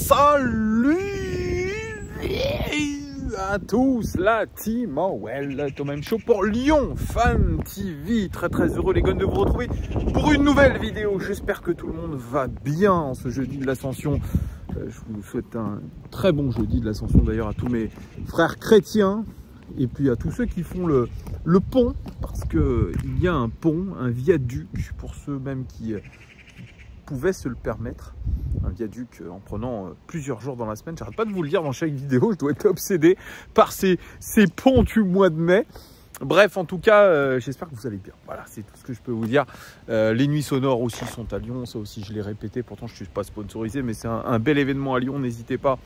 Salut à tous, la team Well, Thomas Show pour Lyon Fan TV. Très heureux les gars de vous retrouver pour une nouvelle vidéo. J'espère que tout le monde va bien en ce jeudi de l'Ascension. Je vous souhaite un très bon jeudi de l'Ascension d'ailleurs à tous mes frères chrétiens et puis à tous ceux qui font le pont, parce qu'il y a un pont, un viaduc pour ceux même qui pouvaient se le permettre. Un viaduc en prenant plusieurs jours dans la semaine. J'arrête pas de vous le dire dans chaque vidéo, je dois être obsédé par ces ponts du mois de mai. Bref, en tout cas, j'espère que vous allez bien. Voilà, c'est tout ce que je peux vous dire. Les nuits sonores aussi sont à Lyon, ça aussi je l'ai répété, pourtant je ne suis pas sponsorisé, mais c'est un bel événement à Lyon, n'hésitez pas,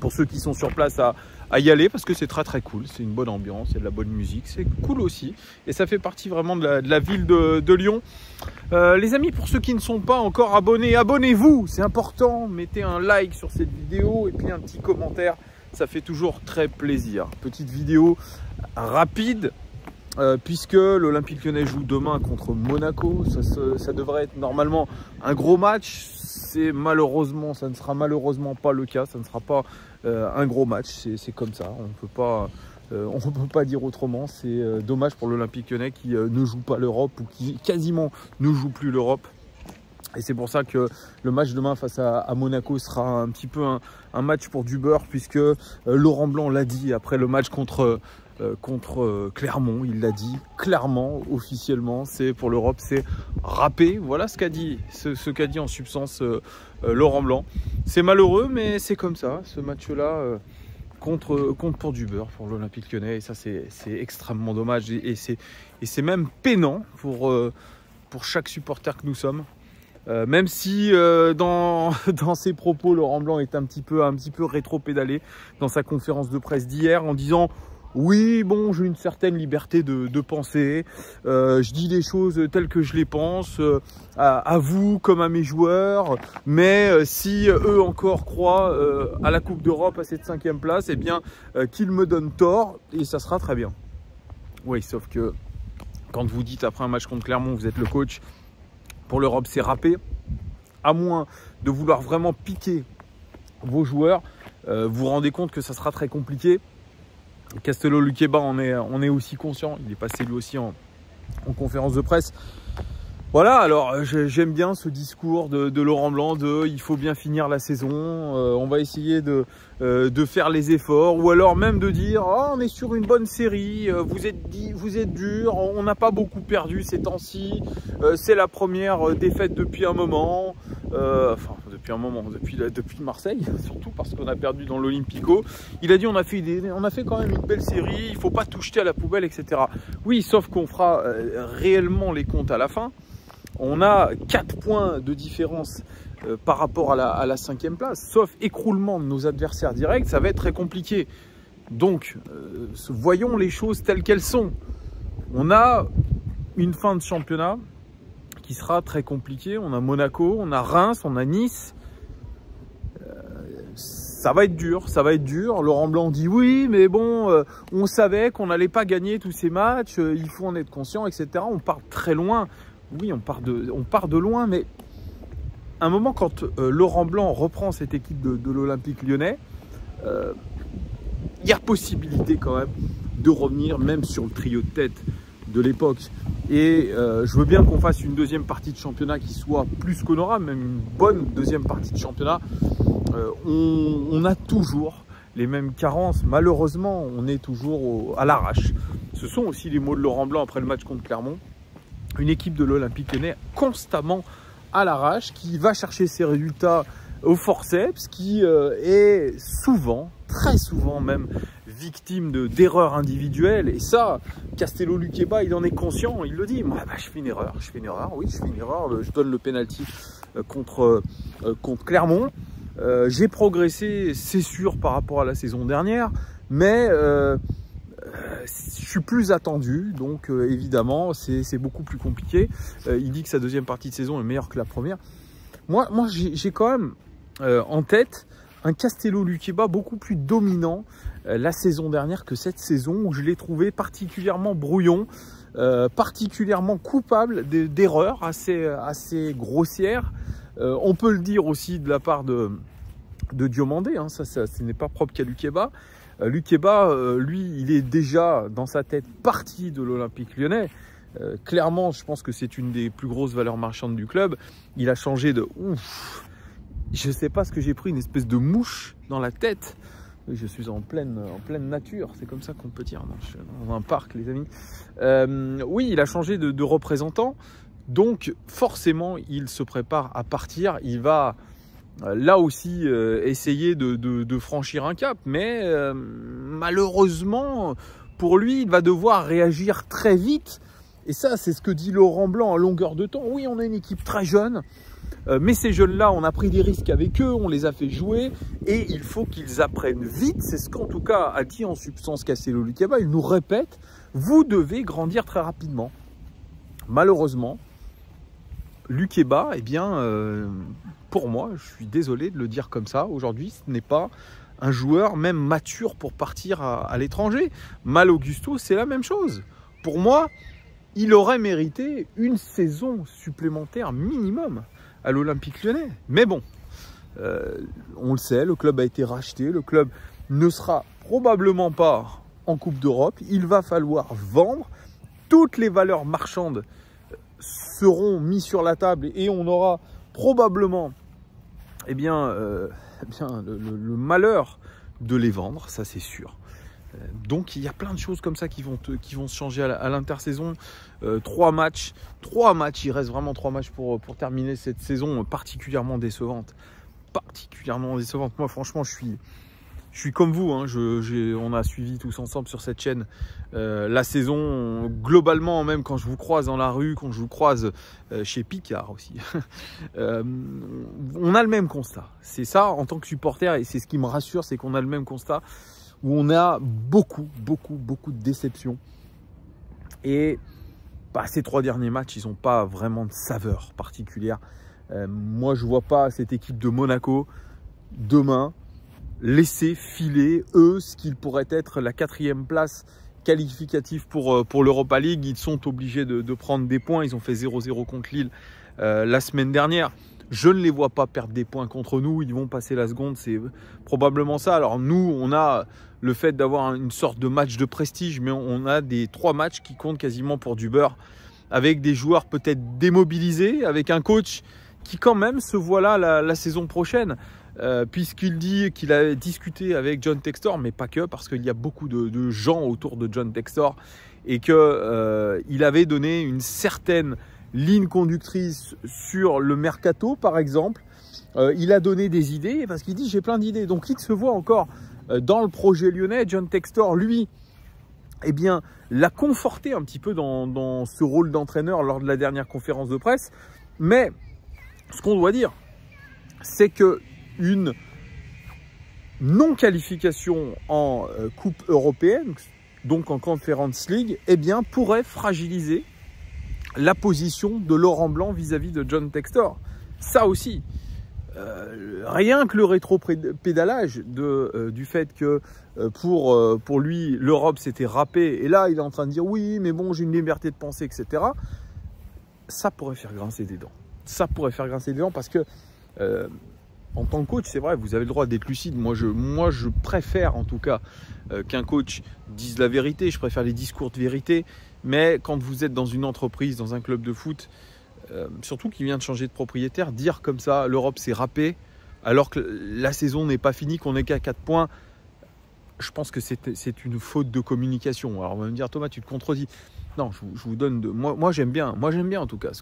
pour ceux qui sont sur place, à y aller, parce que c'est très cool, c'est une bonne ambiance, il y a de la bonne musique, c'est cool aussi, et ça fait partie vraiment de la ville de Lyon. Les amis, pour ceux qui ne sont pas encore abonnés, abonnez-vous, c'est important, mettez un like sur cette vidéo, et puis un petit commentaire, ça fait toujours très plaisir. Petite vidéo rapide, puisque l'Olympique Lyonnais joue demain contre Monaco, ça devrait être normalement un gros match. Malheureusement, ça ne sera malheureusement pas le cas, ça ne sera pas un gros match, c'est comme ça, on ne peut pas dire autrement. C'est dommage pour l'Olympique Lyonnais qui ne joue pas l'Europe, ou qui quasiment ne joue plus l'Europe. Et c'est pour ça que le match demain face à Monaco sera un petit peu un match pour du beurre, puisque Laurent Blanc l'a dit après le match contre Clermont, il l'a dit clairement, officiellement, c'est pour l'Europe, c'est râpé. Voilà ce qu'a dit, ce qu'a dit en substance Laurent Blanc. C'est malheureux, mais c'est comme ça, ce match-là compte pour du beurre pour l'Olympique Lyonnais, et ça c'est extrêmement dommage, et c'est même peinant pour chaque supporter que nous sommes. Même si dans ses propos, Laurent Blanc est un petit peu rétro-pédalé dans sa conférence de presse d'hier en disant: oui, bon, j'ai une certaine liberté de penser, je dis les choses telles que je les pense, à vous comme à mes joueurs, mais si eux encore croient à la Coupe d'Europe, à cette 5e place, eh bien qu'ils me donnent tort, et ça sera très bien. Oui, sauf que quand vous dites après un match contre Clermont, vous êtes le coach, pour l'Europe c'est râpé, à moins de vouloir vraiment piquer vos joueurs, vous vous rendez compte que ça sera très compliqué. Castello Luqueba on est aussi conscient, il est passé lui aussi en conférence de presse. Voilà, alors j'aime bien ce discours de Laurent Blanc de il faut bien finir la saison, on va essayer de faire les efforts, ou alors même de dire oh, on est sur une bonne série, vous êtes dur, on n'a pas beaucoup perdu ces temps-ci, c'est la première défaite depuis un moment, depuis Marseille, surtout parce qu'on a perdu dans l'Olympico. Il a dit on a fait quand même une belle série, il ne faut pas tout jeter à la poubelle, etc. Oui, sauf qu'on fera réellement les comptes à la fin. On a 4 points de différence par rapport à la 5e place, sauf écroulement de nos adversaires directs, ça va être très compliqué. Donc, voyons les choses telles qu'elles sont. On a une fin de championnat qui sera très compliquée. On a Monaco, on a Reims, on a Nice. Ça va être dur, ça va être dur. Laurent Blanc dit oui, mais bon, on savait qu'on n'allait pas gagner tous ces matchs, il faut en être conscient, etc. On part très loin. Oui, on part de loin, mais à un moment, quand Laurent Blanc reprend cette équipe de l'Olympique Lyonnais, il y a possibilité quand même de revenir même sur le trio de tête de l'époque. Et je veux bien qu'on fasse une deuxième partie de championnat qui soit plus qu'honorable, même une bonne deuxième partie de championnat. On a toujours les mêmes carences, malheureusement, on est toujours à l'arrache. Ce sont aussi les mots de Laurent Blanc après le match contre Clermont. Une équipe de l'Olympique Lyonnais constamment à l'arrache, qui va chercher ses résultats au forceps, qui est souvent, très souvent même, victime d'erreurs individuelles. Et ça, Castello Luqueba, il en est conscient, il le dit. Moi, je fais une erreur, oui, je fais une erreur, je donne le penalty contre Clermont. J'ai progressé, c'est sûr, par rapport à la saison dernière, mais je suis plus attendu, donc évidemment c'est beaucoup plus compliqué. Il dit que sa deuxième partie de saison est meilleure que la première. Moi j'ai quand même en tête un Castello Luqueba beaucoup plus dominant la saison dernière que cette saison, où je l'ai trouvé particulièrement brouillon, particulièrement coupable d'erreurs assez grossières. On peut le dire aussi de la part de de Diomandé, hein. Ça, ce n'est pas propre qu'à Lukeba. Lukeba, lui, il est déjà dans sa tête parti de l'Olympique Lyonnais. Clairement, je pense que c'est une des plus grosses valeurs marchandes du club. Il a changé de... Ouf, je ne sais pas ce que j'ai pris, une espèce de mouche dans la tête. Oui, je suis en pleine nature, c'est comme ça qu'on peut dire. Non, je suis dans un parc, les amis. Oui, il a changé de représentant. Donc, forcément, il se prépare à partir. Il va... là aussi, essayer de franchir un cap. Mais malheureusement, pour lui, il va devoir réagir très vite. Et ça, c'est ce que dit Laurent Blanc à longueur de temps. Oui, on a une équipe très jeune. Mais ces jeunes-là, on a pris des risques avec eux. On les a fait jouer. Et il faut qu'ils apprennent vite. C'est ce qu'en tout cas a dit en substance Castello Lukeba. Il nous répète, vous devez grandir très rapidement. Malheureusement, Lukeba, eh bien, pour moi, je suis désolé de le dire comme ça, aujourd'hui, ce n'est pas un joueur même mature pour partir à l'étranger. Mal Augusto, c'est la même chose. Pour moi, il aurait mérité une saison supplémentaire minimum à l'Olympique Lyonnais. Mais bon, on le sait, le club a été racheté, le club ne sera probablement pas en Coupe d'Europe. Il va falloir vendre. Toutes les valeurs marchandes seront mises sur la table et on aura probablement eh bien, le malheur de les vendre, ça c'est sûr. Donc il y a plein de choses comme ça qui vont se changer à l'intersaison. 3 matchs, il reste vraiment 3 matchs pour terminer cette saison particulièrement décevante. Moi franchement je suis comme vous, hein. On a suivi tous ensemble sur cette chaîne la saison globalement, même quand je vous croise dans la rue, quand je vous croise chez Picard aussi. On a le même constat. C'est ça en tant que supporter et c'est ce qui me rassure, c'est qu'on a le même constat où on a beaucoup de déceptions. Et ces 3 derniers matchs, ils n'ont pas vraiment de saveur particulière. Moi, je ne vois pas cette équipe de Monaco demain laisser filer, eux, ce qu'il pourrait être la 4e place qualificative pour l'Europa League. Ils sont obligés de prendre des points. Ils ont fait 0-0 contre Lille la semaine dernière. Je ne les vois pas perdre des points contre nous. Ils vont passer la seconde, c'est probablement ça. Alors nous, on a le fait d'avoir une sorte de match de prestige, mais on a des 3 matchs qui comptent quasiment pour du beurre, avec des joueurs peut-être démobilisés, avec un coach qui quand même se voit là la saison prochaine. Puisqu'il dit qu'il a discuté avec John Textor, mais pas que, parce qu'il y a beaucoup de gens autour de John Textor et qu'il avait donné une certaine ligne conductrice sur le mercato, par exemple. Il a donné des idées parce qu'il dit j'ai plein d'idées. Donc il se voit encore dans le projet lyonnais. John Textor, lui, eh bien, l'a conforté un petit peu dans ce rôle d'entraîneur lors de la dernière conférence de presse. Mais ce qu'on doit dire, c'est que une non-qualification en Coupe européenne, donc en Conference League, eh bien, pourrait fragiliser la position de Laurent Blanc vis-à-vis de John Textor. Ça aussi, rien que le rétro-pédalage du fait que pour lui, l'Europe s'était râpée, et là, il est en train de dire oui, mais bon, j'ai une liberté de penser, etc. Ça pourrait faire grincer des dents. Ça pourrait faire grincer des dents parce que en tant que coach, c'est vrai, vous avez le droit d'être lucide. Moi, je préfère en tout cas qu'un coach dise la vérité. Je préfère les discours de vérité. Mais quand vous êtes dans une entreprise, dans un club de foot, surtout qui vient de changer de propriétaire, dire comme ça, l'Europe s'est râpée, alors que la saison n'est pas finie, qu'on n'est qu'à 4 points, je pense que c'est une faute de communication. Alors on va me dire, Thomas, tu te contredis. Non, je vous donne de... Moi j'aime bien. Moi j'aime bien en tout cas.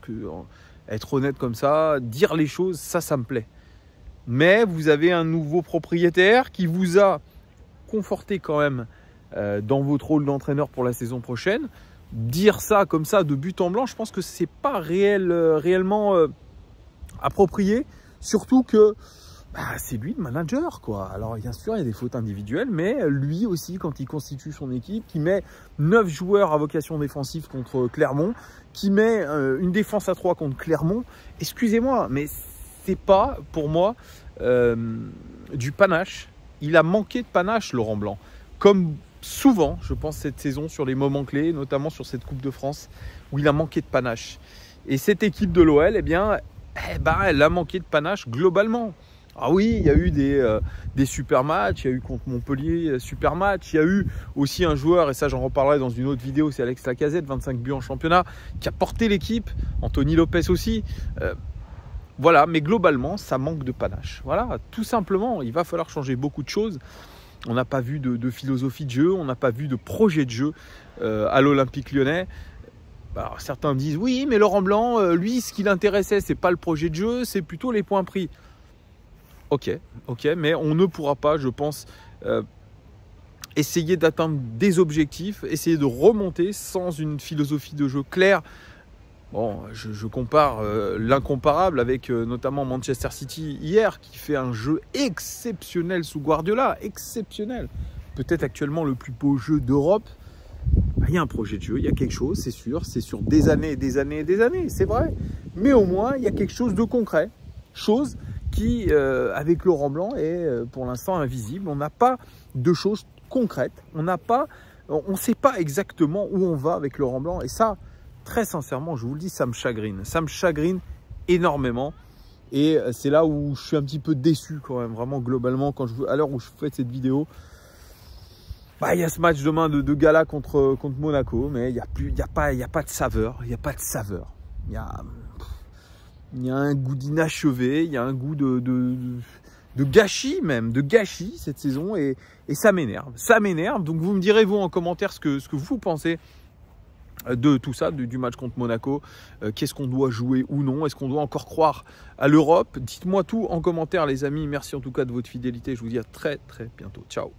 Être honnête comme ça, dire les choses, ça me plaît. Mais vous avez un nouveau propriétaire qui vous a conforté quand même dans votre rôle d'entraîneur pour la saison prochaine. Dire ça comme ça de but en blanc, je pense que c'est pas réellement approprié. Surtout que c'est lui le manager, quoi. Alors bien sûr, il y a des fautes individuelles, mais lui aussi, quand il constitue son équipe, qui met 9 joueurs à vocation défensive contre Clermont, qui met une défense à 3 contre Clermont, excusez-moi, mais c'est pas pour moi du panache. Il a manqué de panache, Laurent Blanc, comme souvent, je pense, cette saison sur les moments clés, notamment sur cette Coupe de France, où il a manqué de panache. Et cette équipe de l'OL, eh bien, elle a manqué de panache globalement. Ah oui, il y a eu des super matchs, il y a eu contre Montpellier, super match, il y a eu aussi un joueur, et ça j'en reparlerai dans une autre vidéo, c'est Alex Lacazette, 25 buts en championnat, qui a porté l'équipe, Anthony Lopez aussi. Voilà, mais globalement, ça manque de panache. Voilà, tout simplement, il va falloir changer beaucoup de choses. On n'a pas vu de philosophie de jeu, on n'a pas vu de projet de jeu à l'Olympique Lyonnais. Alors, certains disent, oui, mais Laurent Blanc, lui, ce qui l'intéressait, c'est pas le projet de jeu, c'est plutôt les points pris. Ok, mais on ne pourra pas, je pense, essayer d'atteindre des objectifs, essayer de remonter sans une philosophie de jeu claire. Bon, je compare l'incomparable avec notamment Manchester City hier, qui fait un jeu exceptionnel sous Guardiola, exceptionnel. Peut-être actuellement le plus beau jeu d'Europe. Il y a un projet de jeu, il y a quelque chose, c'est sûr. C'est sur des années et des années et des années, c'est vrai. Mais au moins, il y a quelque chose de concret. Chose qui, avec Laurent Blanc, est pour l'instant invisible. On n'a pas de choses concrètes. On ne sait pas exactement où on va avec Laurent Blanc. Et ça, très sincèrement, je vous le dis, ça me chagrine. Ça me chagrine énormément. Et c'est là où je suis un petit peu déçu quand même, vraiment globalement, à l'heure où je fais cette vidéo. Bah, il y a ce match demain de gala contre Monaco, mais il n'y a pas de saveur. Il n'y a pas de saveur. Il y a un goût d'inachevé, il y a un goût de gâchis même, de gâchis cette saison, et ça m'énerve. Ça m'énerve, donc vous me direz vous en commentaire ce que vous pensez de tout ça, du match contre Monaco. Qu'est-ce qu'on doit jouer ou non? Est-ce qu'on doit encore croire à l'Europe? Dites-moi tout en commentaire les amis, merci en tout cas de votre fidélité, je vous dis à très bientôt, ciao.